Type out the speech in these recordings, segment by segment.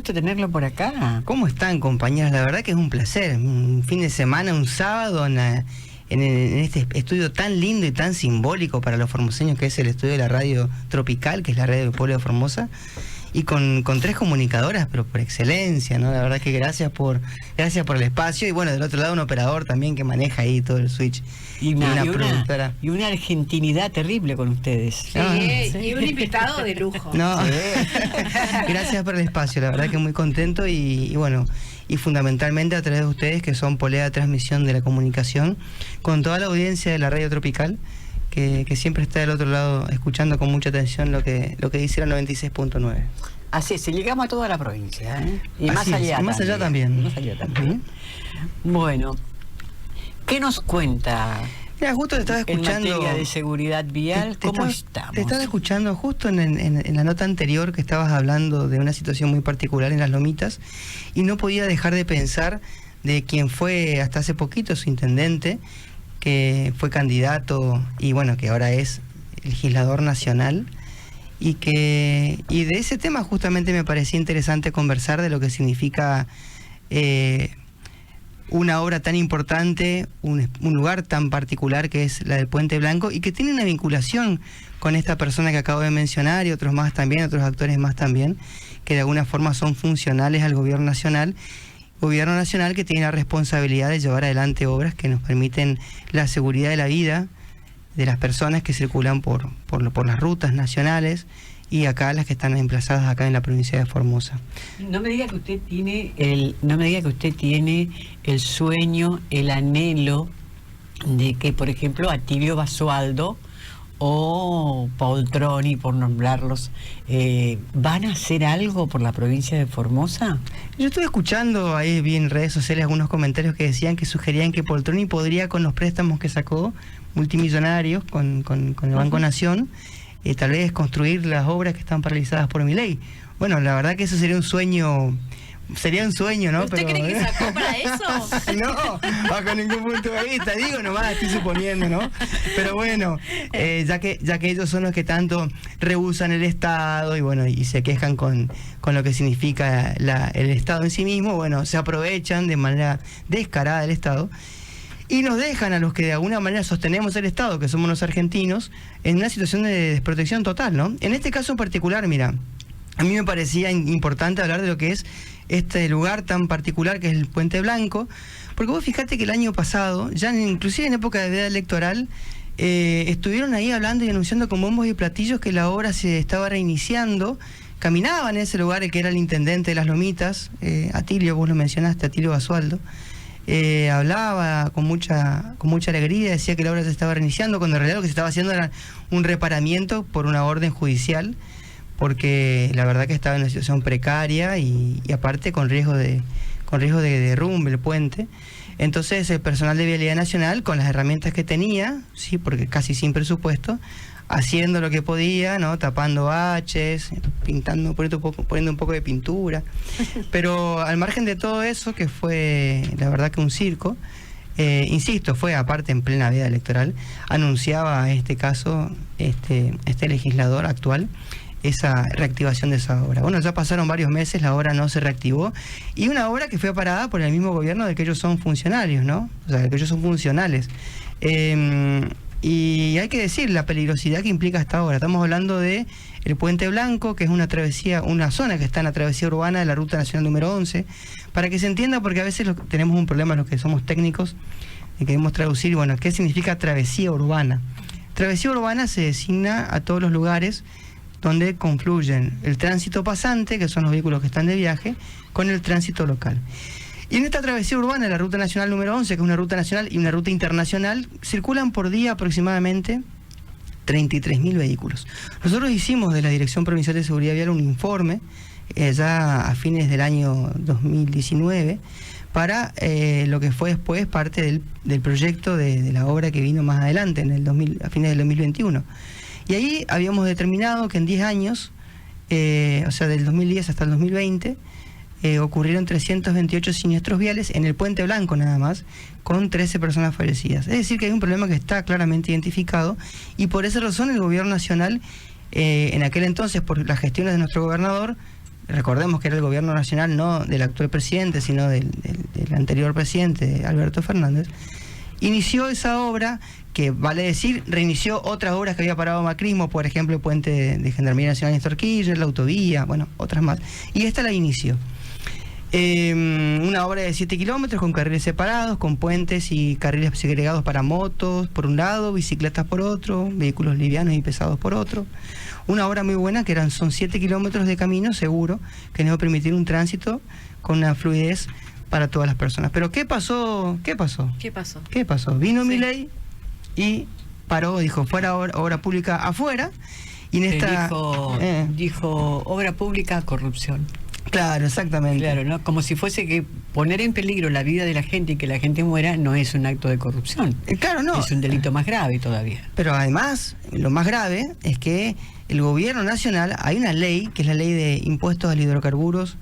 gusto tenerlo por acá. ¿Cómo están, compañeras? La verdad que es un placer. Un fin de semana, un sábado en este estudio tan lindo y tan simbólico para los formoseños, que es el estudio de la radio Tropical, que es la radio del pueblo de Formosa, y con tres comunicadoras, pero por excelencia, ¿no? La verdad que gracias por el espacio. Y bueno, del otro lado un operador también que maneja ahí todo el switch. Y una productora. Y una argentinidad terrible con ustedes. Sí, y un invitado de lujo. No, sí. Gracias por el espacio, la verdad que muy contento y bueno, y fundamentalmente a través de ustedes, que son polea de transmisión de la comunicación, con toda la audiencia de la radio Tropical, que siempre está del otro lado escuchando con mucha atención lo que dice la 96.9. Así es, llegamos a toda la provincia, ¿eh? Y más allá, más allá también. Más allá también. Bueno, ¿qué nos cuenta? Mira, justo te estaba escuchando. En materia de seguridad vial, ¿cómo estamos? Te estaba escuchando justo en la nota anterior que estabas hablando de una situación muy particular en Las Lomitas, y no podía dejar de pensar de quien fue hasta hace poquito su intendente, que fue candidato y bueno, que ahora es legislador nacional, y de ese tema justamente me parecía interesante conversar, de lo que significa una obra tan importante, un lugar tan particular que es la del Puente Blanco, y que tiene una vinculación con esta persona que acabo de mencionar y otros más también, otros actores más también, que de alguna forma son funcionales al gobierno nacional que tiene la responsabilidad de llevar adelante obras que nos permiten la seguridad de la vida de las personas que circulan por las rutas nacionales, y acá las que están emplazadas acá en la provincia de Formosa. No me diga que usted tiene el sueño, el anhelo de que, por ejemplo, Atilio Basualdo o Poltroni, por nombrarlos, ¿van a hacer algo por la provincia de Formosa? Yo estuve escuchando ahí, vi en redes sociales algunos comentarios que decían, que sugerían que Poltroni podría, con los préstamos que sacó multimillonarios con el Banco Nación, tal vez construir las obras que están paralizadas por Milei. Bueno, la verdad que eso sería un sueño, ¿no? ¿Usted cree que sacó para eso? No, bajo ningún punto de vista, digo nomás, estoy suponiendo, ¿no? Pero bueno, ya que ellos son los que tanto rehusan el Estado y bueno, y se quejan con lo que significa el Estado en sí mismo, bueno, se aprovechan de manera descarada del Estado y nos dejan a los que de alguna manera sostenemos el Estado, que somos los argentinos, en una situación de desprotección total, ¿no? En este caso en particular, mira, a mí me parecía importante hablar de lo que es este lugar tan particular que es el Puente Blanco, porque vos fijate que el año pasado, ya inclusive en época de veda electoral, estuvieron ahí hablando y anunciando con bombos y platillos que la obra se estaba reiniciando. Caminaba en ese lugar el que era el intendente de Las Lomitas, Atilio, vos lo mencionaste, Atilio Basualdo. Hablaba con mucha alegría, decía que la obra se estaba reiniciando, cuando en realidad lo que se estaba haciendo era un reparamiento por una orden judicial, porque la verdad que estaba en una situación precaria y aparte con riesgo de derrumbe el puente. Entonces el personal de Vialidad Nacional, con las herramientas que tenía, sí, porque casi sin presupuesto, haciendo lo que podía, ¿no? Tapando baches, pintando, poniendo un poco de pintura. Pero al margen de todo eso, que fue la verdad que un circo, insisto, fue aparte en plena veda electoral, anunciaba en este caso este legislador actual esa reactivación de esa obra. Bueno, ya pasaron varios meses, la obra no se reactivó, y una obra que fue parada por el mismo gobierno del que ellos son funcionarios, ¿no? O sea, del que ellos son funcionales. Y hay que decir la peligrosidad que implica esta obra. Estamos hablando de el Puente Blanco, que es una travesía, una zona que está en la travesía urbana de la Ruta Nacional número 11, para que se entienda, porque a veces tenemos un problema los que somos técnicos y queremos traducir, bueno, ¿qué significa travesía urbana? Travesía urbana se designa a todos los lugares donde confluyen el tránsito pasante, que son los vehículos que están de viaje, con el tránsito local. Y en esta travesía urbana, la Ruta Nacional número 11, que es una ruta nacional y una ruta internacional, circulan por día aproximadamente 33.000 vehículos. Nosotros hicimos de la Dirección Provincial de Seguridad Vial un informe, ya a fines del año 2019, para lo que fue después parte del proyecto de la obra que vino más adelante, a fines del 2021. Y ahí habíamos determinado que en 10 años, o sea, del 2010 hasta el 2020, ocurrieron 328 siniestros viales en el Puente Blanco nada más, con 13 personas fallecidas. Es decir, que hay un problema que está claramente identificado, y por esa razón el gobierno nacional, en aquel entonces, por las gestiones de nuestro gobernador, recordemos que era el gobierno nacional no del actual presidente, sino del anterior presidente, Alberto Fernández, inició esa obra que, vale decir, reinició otras obras que había parado macrismo, por ejemplo, el puente de Gendarmería Nacional Néstor Kirchner, la autovía, bueno, otras más. Y esta la inició. Una obra de 7 kilómetros con carriles separados, con puentes y carriles segregados para motos por un lado, bicicletas por otro, vehículos livianos y pesados por otro. Una obra muy buena que son 7 kilómetros de camino seguro, que nos va a permitir un tránsito con una fluidez para todas las personas. Pero ¿qué pasó? Vino Milei y paró, dijo, fuera obra pública afuera, y en esta... Dijo, obra pública, corrupción. Claro, exactamente. Claro, ¿no? Como si fuese que poner en peligro la vida de la gente y que la gente muera no es un acto de corrupción. Claro, no. Es un delito más grave todavía. Pero además, lo más grave es que el gobierno nacional, hay una ley, que es la ley de impuestos al hidrocarburos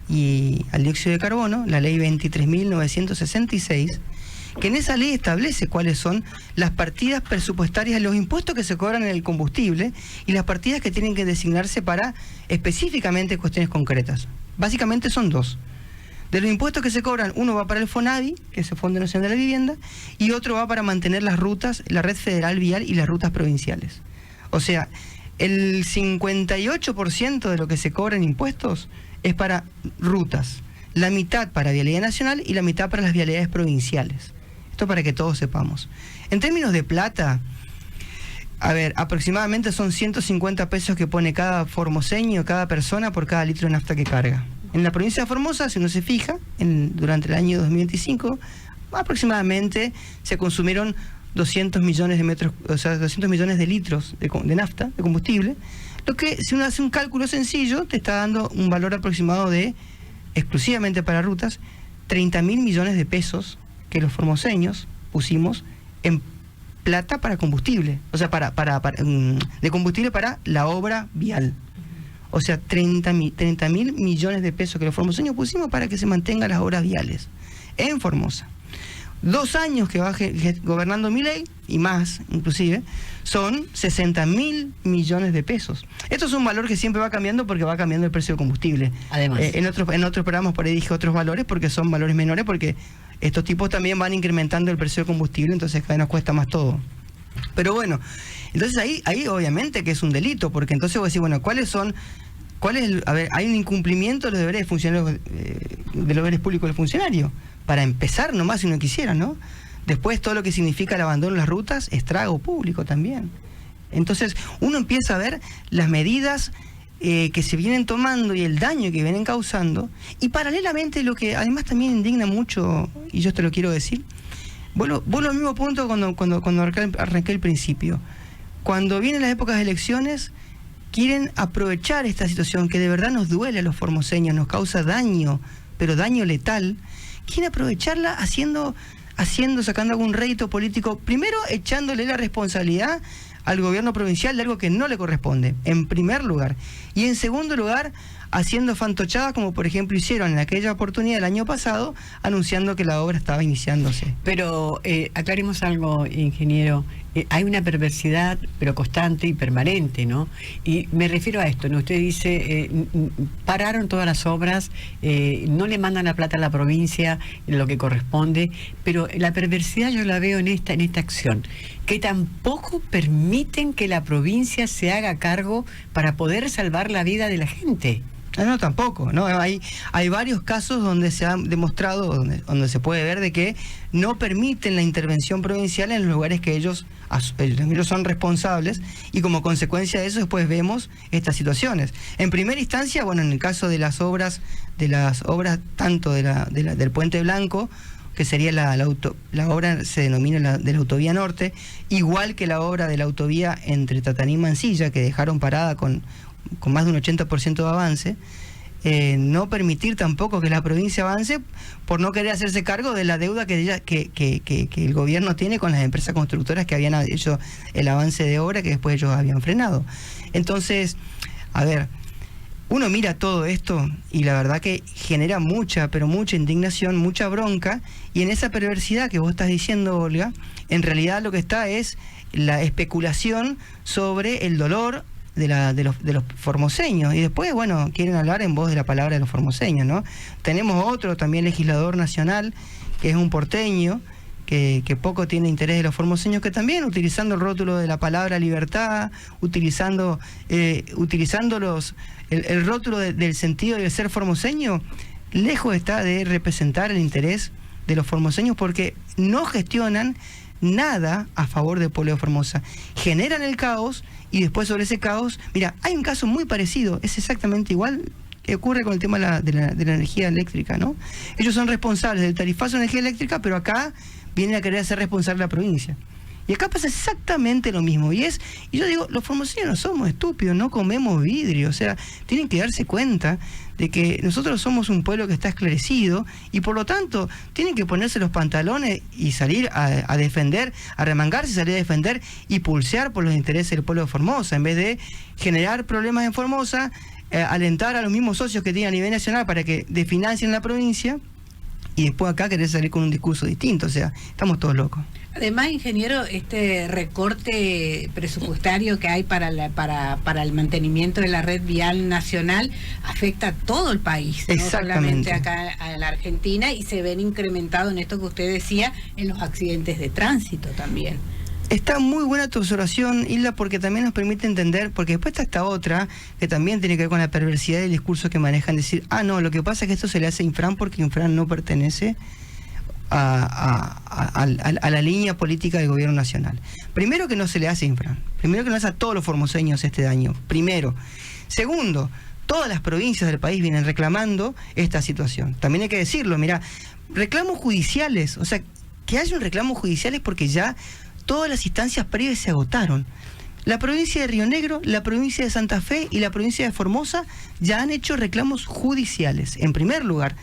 y al dióxido de carbono, la ley 23.966, que en esa ley establece cuáles son las partidas presupuestarias, los impuestos que se cobran en el combustible y las partidas que tienen que designarse para específicamente cuestiones concretas. Básicamente son dos. De los impuestos que se cobran, uno va para el FONAVI, que es el Fondo Nacional de la Vivienda, y otro va para mantener las rutas, la red federal vial y las rutas provinciales. O sea, el 58% de lo que se cobra en impuestos es para rutas, la mitad para vialidad nacional y la mitad para las vialidades provinciales. Esto para que todos sepamos. En términos de plata, a ver, aproximadamente son 150 pesos que pone cada formoseño, cada persona por cada litro de nafta que carga. En la provincia de Formosa, si uno se fija, durante el año 2025, aproximadamente se consumieron 200 millones de metros, o sea, 200 millones de litros de nafta, de combustible, lo que, si uno hace un cálculo sencillo, te está dando un valor aproximado de, exclusivamente para rutas, 30.000 millones de pesos que los formoseños pusimos en plata para combustible, o sea, de combustible para la obra vial. O sea, 30.000 millones de pesos que los formoseños pusimos para que se mantengan las obras viales en Formosa. 2 años que va gobernando Milei, y más inclusive, son 60.000 millones de pesos. Esto es un valor que siempre va cambiando porque va cambiando el precio del combustible. Además. En otros programas por ahí dije otros valores porque son valores menores, porque estos tipos también van incrementando el precio del combustible, entonces cada vez nos cuesta más todo. Pero bueno, entonces ahí obviamente que es un delito, porque entonces voy a decir, bueno, a ver, hay un incumplimiento de los deberes funcionarios, de los deberes públicos del funcionario. Para empezar nomás, si uno quisiera, ¿no? Después todo lo que significa el abandono de las rutas, estrago público también. Entonces uno empieza a ver las medidas que se vienen tomando y el daño que vienen causando, y paralelamente lo que además también indigna mucho, y yo te lo quiero decir, vuelvo al mismo punto cuando arranqué el principio. Cuando vienen las épocas de elecciones, quieren aprovechar esta situación que de verdad nos duele a los formoseños, nos causa daño, pero daño letal. Quieren aprovecharla sacando algún rédito político, primero echándole la responsabilidad al gobierno provincial de algo que no le corresponde, en primer lugar, y en segundo lugar, haciendo fantochadas como por ejemplo hicieron en aquella oportunidad el año pasado, anunciando que la obra estaba iniciándose. Pero aclaremos algo, ingeniero. Hay una perversidad, pero constante y permanente, ¿no? Y me refiero a esto, ¿no? Usted dice, pararon todas las obras, no le mandan la plata a la provincia, lo que corresponde, pero la perversidad yo la veo en esta acción, que tampoco permiten que la provincia se haga cargo para poder salvar la vida de la gente. No, tampoco, ¿no? Hay varios casos donde se ha demostrado, donde se puede ver de que no permiten la intervención provincial en los lugares que ellos son responsables, y como consecuencia de eso después vemos estas situaciones. En primera instancia, bueno, en el caso de las obras tanto del Puente Blanco, que sería la obra, se denomina de la autovía norte, igual que la obra de la autovía entre Tataní y Mansilla, que dejaron parada con más de un 80% de avance, no permitir tampoco que la provincia avance por no querer hacerse cargo de la deuda que el gobierno tiene con las empresas constructoras que habían hecho el avance de obra que después ellos habían frenado. Entonces, a ver, uno mira todo esto y la verdad que genera mucha indignación, mucha bronca, y en esa perversidad que vos estás diciendo, Olga, en realidad lo que está es la especulación sobre el dolor de los formoseños, y después, bueno, quieren hablar en voz de la palabra de los formoseños, ¿no? Tenemos otro también legislador nacional, que es un porteño, que poco tiene interés de los formoseños, que también, utilizando el rótulo de la palabra libertad, utilizando el rótulo del sentido del ser formoseño, lejos está de representar el interés de los formoseños, porque no gestionan nada a favor del pueblo de Formosa. Generan el caos, y después sobre ese caos, mira, hay un caso muy parecido, es exactamente igual que ocurre con el tema de la energía eléctrica, ¿no? Ellos son responsables del tarifazo de energía eléctrica, pero acá vienen a querer ser responsable de la provincia. Y acá pasa exactamente lo mismo. Y yo digo, los formoseños no somos estúpidos, no comemos vidrio. O sea, tienen que darse cuenta de que nosotros somos un pueblo que está esclarecido, y por lo tanto tienen que ponerse los pantalones y salir a defender, a remangarse, salir a defender y pulsear por los intereses del pueblo de Formosa, en vez de generar problemas en Formosa, alentar a los mismos socios que tienen a nivel nacional para que desfinancien la provincia, y después acá querer salir con un discurso distinto. O sea, estamos todos locos. Además, ingeniero, este recorte presupuestario que hay para el mantenimiento de la red vial nacional afecta a todo el país, no solamente acá a la Argentina, y se ven incrementados en esto que usted decía, en los accidentes de tránsito también. Está muy buena tu observación, Hilda, porque también nos permite entender, porque después está esta otra, que también tiene que ver con la perversidad del discurso que manejan, decir, no, lo que pasa es que esto se le hace a Infran porque Infran no pertenece a la línea política del gobierno nacional. Primero, que no se le hace a Infran. Primero, que no hace a todos los formoseños este daño. Primero. Segundo, todas las provincias del país vienen reclamando esta situación. También hay que decirlo, mira, reclamos judiciales, o sea, que haya un reclamo judicial es porque ya todas las instancias previas se agotaron. La provincia de Río Negro, la provincia de Santa Fe y la provincia de Formosa ya han hecho reclamos judiciales, en primer lugar,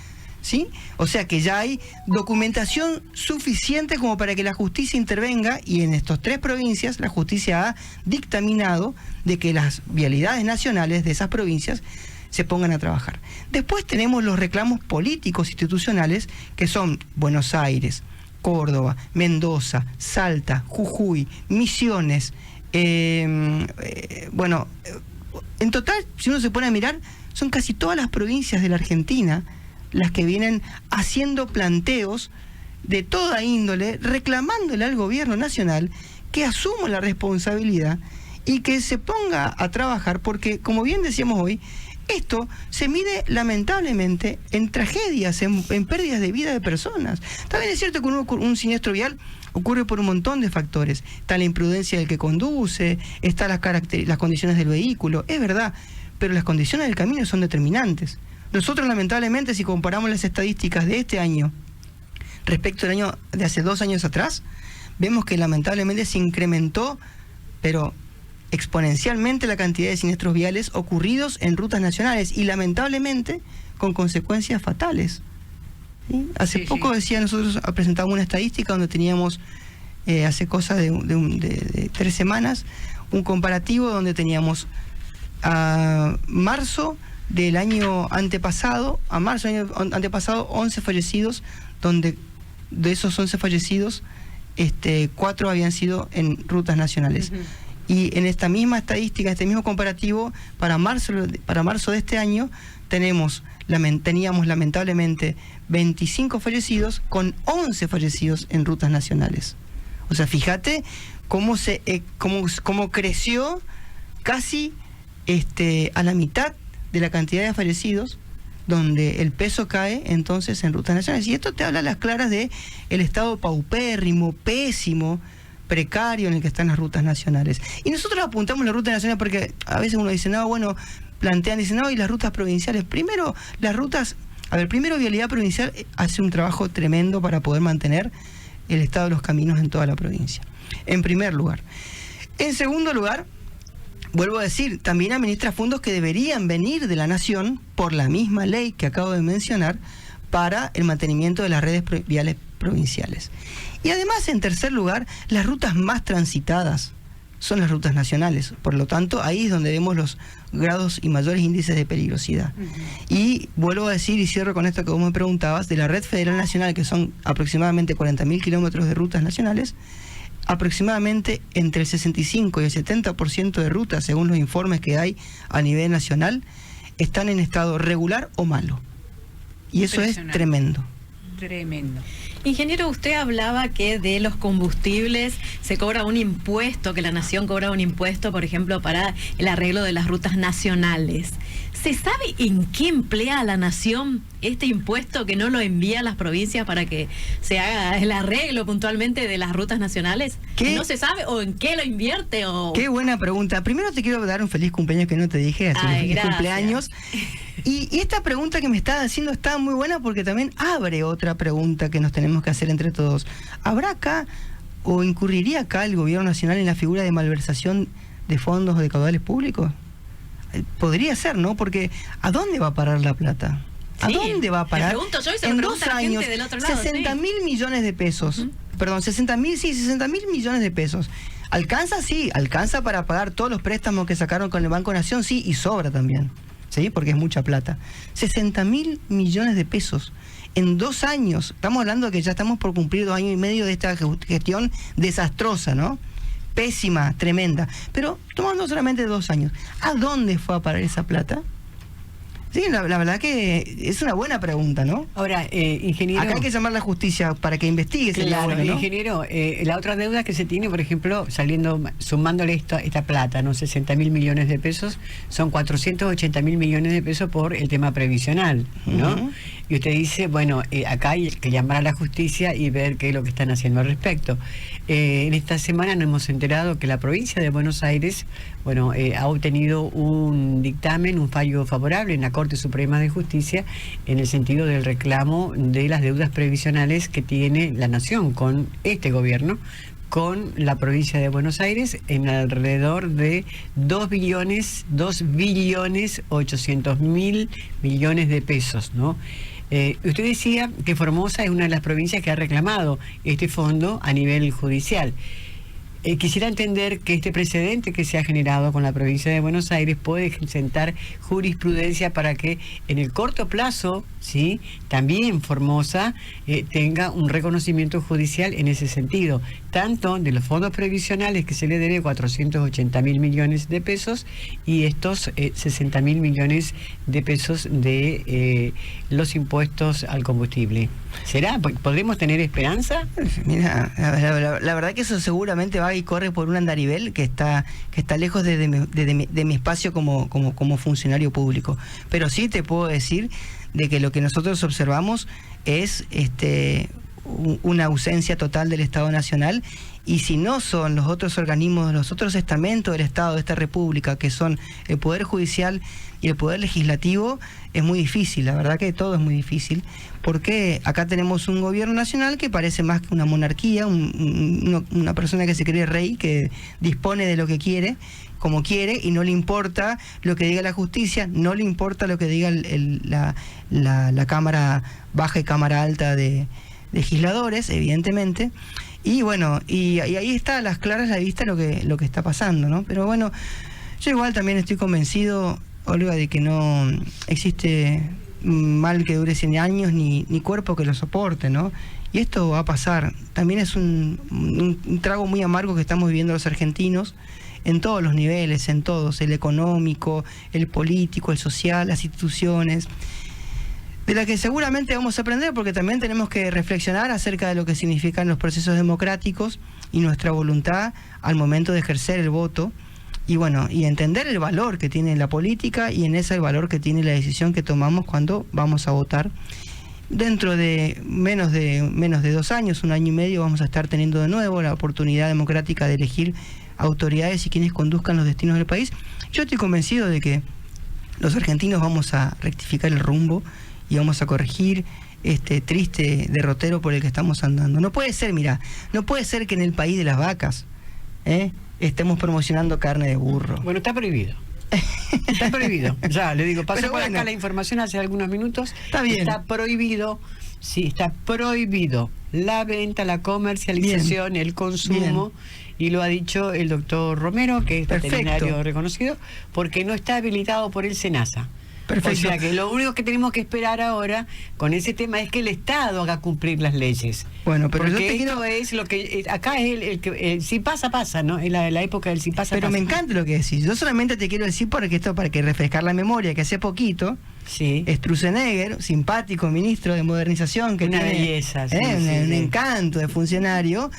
¿sí? O sea que ya hay documentación suficiente como para que la justicia intervenga, y en estas 3 provincias la justicia ha dictaminado de que las vialidades nacionales de esas provincias se pongan a trabajar. Después tenemos los reclamos políticos institucionales, que son Buenos Aires, Córdoba, Mendoza, Salta, Jujuy, Misiones. Bueno, en total, si uno se pone a mirar, son casi todas las provincias de la Argentina las que vienen haciendo planteos de toda índole, reclamándole al gobierno nacional que asuma la responsabilidad y que se ponga a trabajar, porque, como bien decíamos hoy, esto se mide lamentablemente en tragedias, en pérdidas de vida de personas. También es cierto que un siniestro vial ocurre por un montón de factores. Está la imprudencia del que conduce, están las condiciones del vehículo, es verdad, pero las condiciones del camino son determinantes. Nosotros, lamentablemente, si comparamos las estadísticas de este año respecto al año de hace 2 años atrás, vemos que lamentablemente se incrementó, pero exponencialmente, la cantidad de siniestros viales ocurridos en rutas nacionales, y lamentablemente con consecuencias fatales. ¿Sí? Hace poco decía, nosotros presentamos una estadística donde teníamos, hace cosa de 3 semanas, un comparativo donde teníamos a marzo del año antepasado, 11 fallecidos, donde de esos 11 fallecidos, 4 habían sido en rutas nacionales. Y en esta misma estadística, este mismo comparativo, para marzo de este año, teníamos lamentablemente 25 fallecidos con 11 fallecidos en rutas nacionales. O sea, fíjate cómo creció casi a la mitad de la cantidad de fallecidos, donde el peso cae entonces en rutas nacionales. Y esto te habla a las claras de el estado paupérrimo, pésimo, precario en el que están las rutas nacionales. Y nosotros apuntamos la ruta nacional porque a veces uno dice, no, bueno, y las rutas provinciales. Primero, primero Vialidad Provincial hace un trabajo tremendo para poder mantener el estado de los caminos en toda la provincia, en primer lugar. En segundo lugar, vuelvo a decir, también administra fondos que deberían venir de la nación por la misma ley que acabo de mencionar para el mantenimiento de las redes viales provinciales. Y además, en tercer lugar, las rutas más transitadas son las rutas nacionales. Por lo tanto, ahí es donde vemos los grados y mayores índices de peligrosidad. Y vuelvo a decir, y cierro con esto que vos me preguntabas, de la red federal nacional, que son aproximadamente 40.000 kilómetros de rutas nacionales, aproximadamente entre el 65 y el 70% de rutas, según los informes que hay a nivel nacional, están en estado regular o malo. Y eso es tremendo. Tremendo. Ingeniero, usted hablaba que de los combustibles se cobra un impuesto, que la nación cobra un impuesto, por ejemplo, para el arreglo de las rutas nacionales. ¿Se sabe en qué emplea la nación este impuesto, que no lo envía a las provincias para que se haga el arreglo puntualmente de las rutas nacionales? ¿Qué? ¿No se sabe? ¿O en qué lo invierte? O... Qué buena pregunta. Primero te quiero dar un feliz cumpleaños que no te dije, así Ay, feliz gracias. cumpleaños. Y esta pregunta que me estás haciendo está muy buena porque también abre otra pregunta que nos tenemos que hacer entre todos. ¿Habrá acá o incurriría acá el gobierno nacional en la figura de malversación de fondos o de caudales públicos? Podría ser, ¿no? Porque ¿a dónde va a parar la plata? ¿A dónde va a parar? Me pregunto yo y se lo en pregunta 2 la gente años, del otro lado, 60.000 millones de pesos. Perdón, 60.000 millones de pesos. ¿Alcanza? Sí, alcanza para pagar todos los préstamos que sacaron con el Banco Nación, sí, y sobra también, ¿sí? Porque es mucha plata. 60.000 millones de pesos en 2 años. Estamos hablando de que ya estamos por cumplir 2 años y medio de esta gestión desastrosa, ¿no? Pésima, tremenda. Pero tomando solamente 2 años, ¿a dónde fue a parar esa plata? Sí, la verdad que es una buena pregunta, ¿no? Ahora, ingeniero... Acá hay que llamar a la justicia para que investigue. Claro, bueno, ¿no? ingeniero, la otra deuda que se tiene, por ejemplo, sumándole esta plata, ¿no? 60.000 millones de pesos, son 480.000 millones de pesos por el tema previsional, ¿no? Y usted dice, bueno, acá hay que llamar a la justicia y ver qué es lo que están haciendo al respecto. En esta semana nos hemos enterado que la provincia de Buenos Aires, bueno, ha obtenido un dictamen, un fallo favorable en la Corte Suprema de Justicia en el sentido del reclamo de las deudas previsionales que tiene la nación con este gobierno, con la provincia de Buenos Aires, en alrededor de 2.800.000 millones de pesos, ¿no? Usted decía que Formosa es una de las provincias que ha reclamado este fondo a nivel judicial. Quisiera entender que este precedente que se ha generado con la provincia de Buenos Aires puede sentar jurisprudencia para que en el corto plazo, ¿sí?, también Formosa tenga un reconocimiento judicial en ese sentido, tanto de los fondos previsionales que se le debe 480.000 millones de pesos y estos 60.000 millones de pesos de los impuestos al combustible. ¿Será? ¿Podremos tener esperanza? Mira, la verdad que eso seguramente va y corre por un andarivel que está lejos de mi espacio como funcionario público. Pero sí te puedo decir de que lo que nosotros observamos es una ausencia total del Estado Nacional, y si no son los otros organismos, los otros estamentos del Estado de esta República, que son el Poder Judicial y el Poder Legislativo, es muy difícil, la verdad que todo es muy difícil, porque acá tenemos un gobierno nacional que parece más que una monarquía, una persona que se cree rey, que dispone de lo que quiere, como quiere, y no le importa lo que diga la justicia, no le importa lo que diga la Cámara Baja y Cámara Alta de legisladores, evidentemente. Y bueno, y ahí está a las claras la vista lo que está pasando, ¿no? Pero bueno, yo igual también estoy convencido, Olga, de que no existe mal que dure 100 años ni cuerpo que lo soporte, ¿no? Y esto va a pasar. También es un trago muy amargo que estamos viviendo los argentinos en todos los niveles, en todos, el económico, el político, el social, las instituciones, de la que seguramente vamos a aprender, porque también tenemos que reflexionar acerca de lo que significan los procesos democráticos y nuestra voluntad al momento de ejercer el voto, y bueno, y entender el valor que tiene la política y en ese el valor que tiene la decisión que tomamos cuando vamos a votar. Dentro de menos de 2 años, 1 año y medio, vamos a estar teniendo de nuevo la oportunidad democrática de elegir autoridades y quienes conduzcan los destinos del país. Yo estoy convencido de que los argentinos vamos a rectificar el rumbo y vamos a corregir este triste derrotero por el que estamos andando. No puede ser, mira, no puede ser que en el país de las vacas estemos promocionando carne de burro. Bueno, está prohibido. Está prohibido. Ya, le digo, pasó por acá la información hace algunos minutos. Está bien. Está prohibido, sí, está prohibido la venta, la comercialización, el consumo. Y lo ha dicho el doctor Romero, que es veterinario reconocido, porque no está habilitado por el SENASA. Perfecto. O sea que lo único que tenemos que esperar ahora con ese tema es que el Estado haga cumplir las leyes. Bueno, pero porque yo te esto es lo que acá es el que si pasa, ¿no? Es la época del si pasa, Pero pasa. me encanta lo que decís. Yo solamente te quiero decir para que refrescar la memoria, que hace poquito Sí. Sturzenegger, simpático ministro de modernización, que Una tiene belleza, sí, un sí. encanto de funcionario,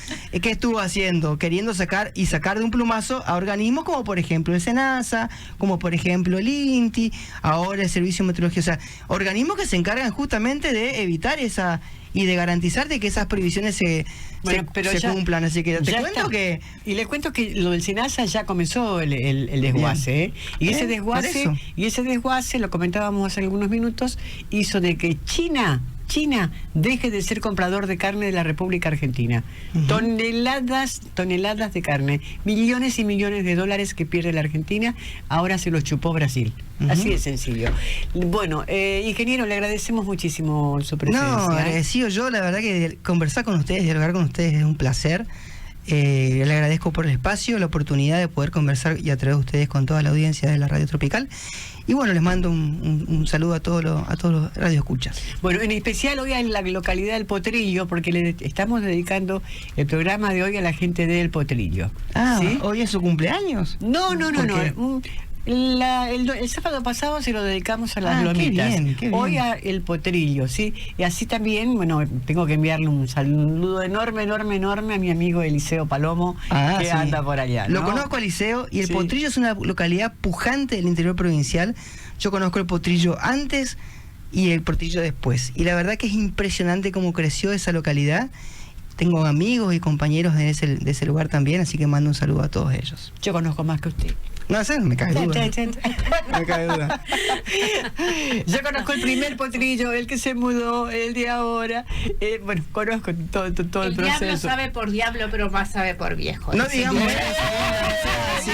¿qué estuvo haciendo? Queriendo sacar de un plumazo a organismos como por ejemplo el SENASA, como por ejemplo el INTI, ahora el Servicio Meteorológico, o sea, organismos que se encargan justamente de evitar esa y de garantizar de que esas prohibiciones se cumplan. Así que te cuento está. que... Y les cuento que lo del SENASA ya comenzó el desguace, ¿eh? Y ese desguace, lo comentábamos hace algunos minutos, hizo de que China deje de ser comprador de carne de la República Argentina. Toneladas de carne, millones y millones de dólares que pierde la Argentina, ahora se los chupó Brasil. Así de sencillo. Bueno, ingeniero, le agradecemos muchísimo su presencia. No, agradecido yo, la verdad que conversar con ustedes, dialogar con ustedes es un placer. Le agradezco por el espacio, la oportunidad de poder conversar y a través de ustedes con toda la audiencia de la Radio Tropical. Y bueno, les mando un saludo a todos los radioescuchas. Bueno, en especial hoy en la localidad del Potrillo, porque le estamos dedicando el programa de hoy a la gente del Potrillo. ¿Sí? ¿Hoy es su cumpleaños? No. El sábado pasado se lo dedicamos a las lomitas. Qué bien. Hoy a el Potrillo, ¿sí? Y así también, bueno, tengo que enviarle un saludo enorme a mi amigo Eliseo Palomo, que anda por allá, ¿no? Lo conozco a Eliseo, y el Potrillo es una localidad pujante del interior provincial. Yo conozco el Potrillo antes y el Potrillo después. Y la verdad que es impresionante cómo creció esa localidad. Tengo amigos y compañeros de ese lugar también, así que mando un saludo a todos ellos. Yo conozco más que usted. No sé, me cae duda. Me cae duda. Yo conozco el primer Potrillo, el que se mudó, el de ahora. Bueno, conozco todo el proceso. El diablo sabe por diablo, pero más sabe por viejo. No digamos eso. Sí,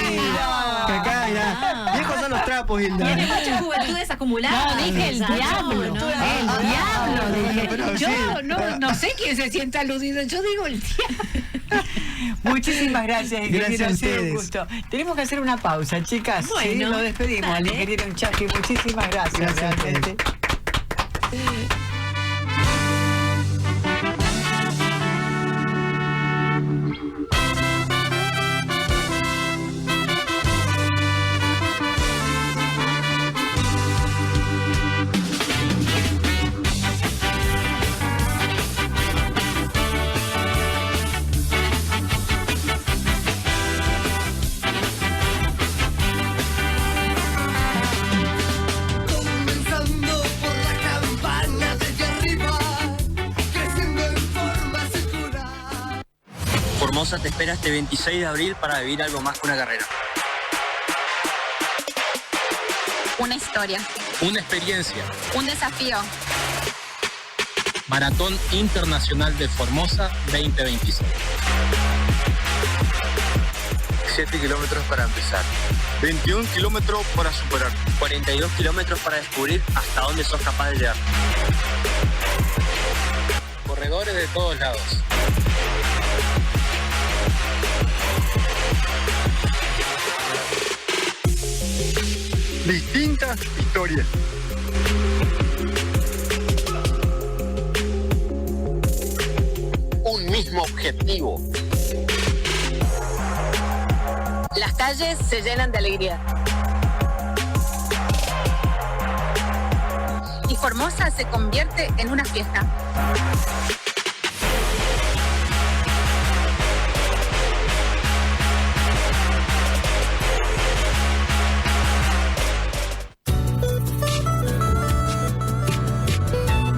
que acá, ya. Viejos son los trapos, Hilda. Tiene muchas juventudes acumuladas. No, dije el diablo. No. El diablo. Yo no sé quién se sienta aludido. Yo digo el diablo. Muchísimas gracias, ingeniero. Gracias a ustedes. Un gusto. Tenemos que hacer una pausa, chicas. Bueno, sí, nos despedimos. Al ingeniero Unchaki, muchísimas gracias. Realmente. Formosa te espera este 26 de abril para vivir algo más que una carrera. Una historia. Una experiencia. Un desafío. Maratón Internacional de Formosa 2026. 7 kilómetros para empezar. 21 kilómetros para superar. 42 kilómetros para descubrir hasta dónde sos capaz de llegar. Corredores de todos lados. Distintas historias. Un mismo objetivo. Las calles se llenan de alegría. Y Formosa se convierte en una fiesta.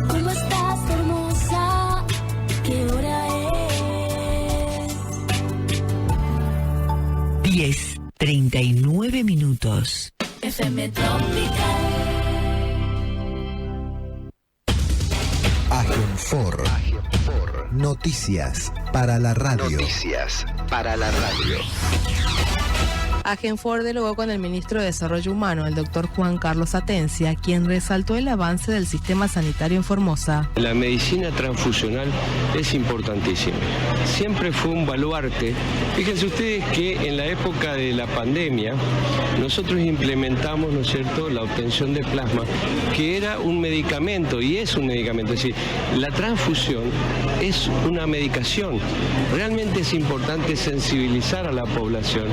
¿Cómo estás, Formosa? ¿Qué hora es? 10:39 minutos. FM Tropical. Agenfor. Noticias para la radio. Agenfor dialogó con el ministro de Desarrollo Humano, el doctor Juan Carlos Atencia, quien resaltó el avance del sistema sanitario en Formosa. La medicina transfusional es importantísima. Siempre fue un baluarte. Fíjense ustedes que en la época de la pandemia nosotros implementamos, ¿no es cierto?, la obtención de plasma, que era un medicamento y es un medicamento. Es decir, la transfusión es una medicación. Realmente es importante sensibilizar a la población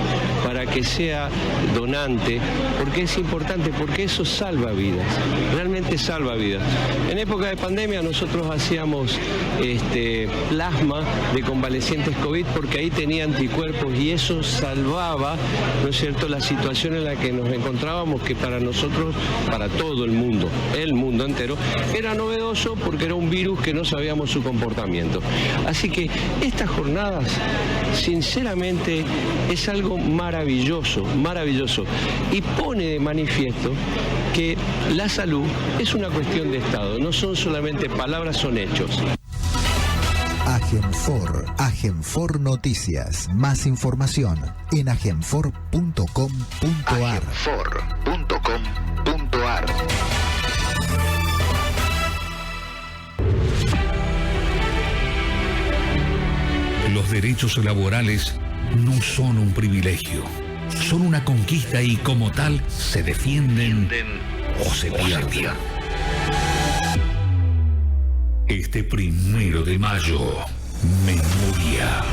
para que sea donante, porque es importante, porque eso salva vidas, realmente salva vidas. En época de pandemia nosotros hacíamos plasma de convalecientes COVID porque ahí tenía anticuerpos y eso salvaba, ¿no es cierto?, la situación en la que nos encontrábamos, que para nosotros, para todo el mundo entero, era novedoso porque era un virus que no sabíamos su comportamiento. Así que estas jornadas, sinceramente, es algo maravilloso, maravilloso, y pone de manifiesto que la salud es una cuestión de Estado, no son solamente palabras, son hechos. Agenfor Noticias. Más información en agenfor.com.ar. Agenfor.com.ar. Los derechos laborales no son un privilegio, son una conquista y como tal se defienden o se pierden. Este 1 de mayo, memoria.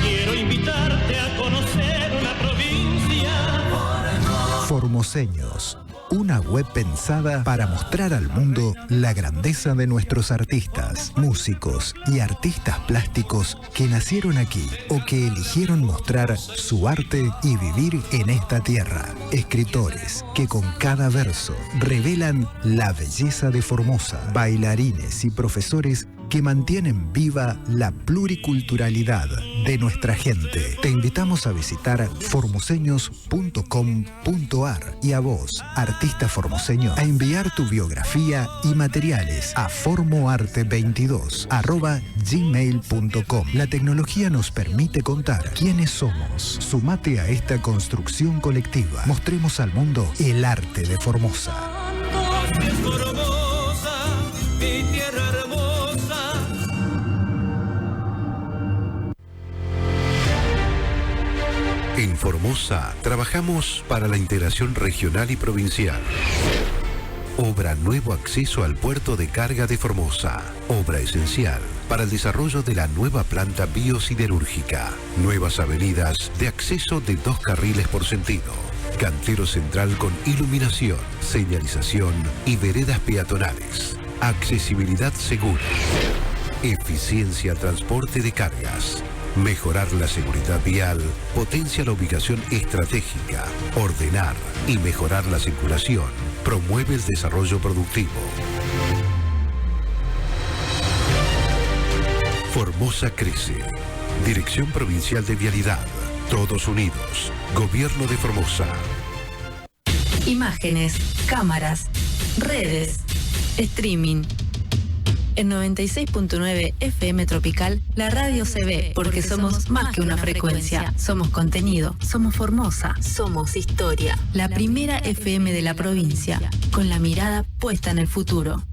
Quiero invitarte a conocer una provincia. Formoseños. Una web pensada para mostrar al mundo la grandeza de nuestros artistas, músicos y artistas plásticos que nacieron aquí o que eligieron mostrar su arte y vivir en esta tierra. Escritores que con cada verso revelan la belleza de Formosa. Bailarines y profesores que mantienen viva la pluriculturalidad de nuestra gente. Te invitamos a visitar formoseños.com.ar y a vos, artista formoseño, a enviar tu biografía y materiales a formoarte22@gmail.com. La tecnología nos permite contar quiénes somos. Sumate a esta construcción colectiva. Mostremos al mundo el arte de Formosa. Mi tierra hermosa. En Formosa trabajamos para la integración regional y provincial. Obra Nuevo Acceso al Puerto de Carga de Formosa. Obra esencial para el desarrollo de la nueva planta biosiderúrgica. Nuevas avenidas de acceso de 2 carriles por sentido. Cantero central con iluminación, señalización y veredas peatonales. Accesibilidad segura. Eficiencia transporte de cargas. Mejorar la seguridad vial, potencia la ubicación estratégica, ordenar y mejorar la circulación, promueve el desarrollo productivo. Formosa crece. Dirección Provincial de Vialidad. Todos unidos. Gobierno de Formosa. Imágenes, cámaras, redes, streaming. En 96.9 FM Tropical, la radio se ve porque somos más que una frecuencia. Somos contenido, somos Formosa, somos historia. La primera FM de la provincia, con la mirada puesta en el futuro.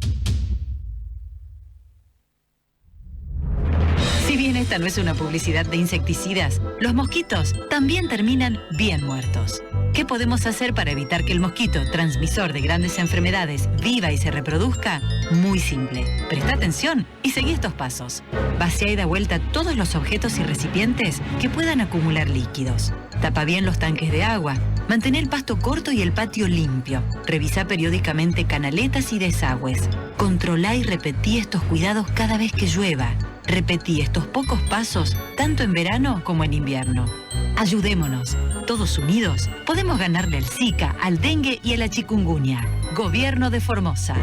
Si bien esta no es una publicidad de insecticidas, los mosquitos también terminan bien muertos. ¿Qué podemos hacer para evitar que el mosquito, transmisor de grandes enfermedades, viva y se reproduzca? Muy simple. Presta atención y seguí estos pasos. Vacía y da vuelta todos los objetos y recipientes que puedan acumular líquidos. Tapa bien los tanques de agua. Mantén el pasto corto y el patio limpio. Revisa periódicamente canaletas y desagües. Controlá y repetí estos cuidados cada vez que llueva. Repetí estos pocos pasos tanto en verano como en invierno. Ayudémonos. Todos unidos podemos ganarle al Zika, al dengue y a la chikungunya. Gobierno de Formosa.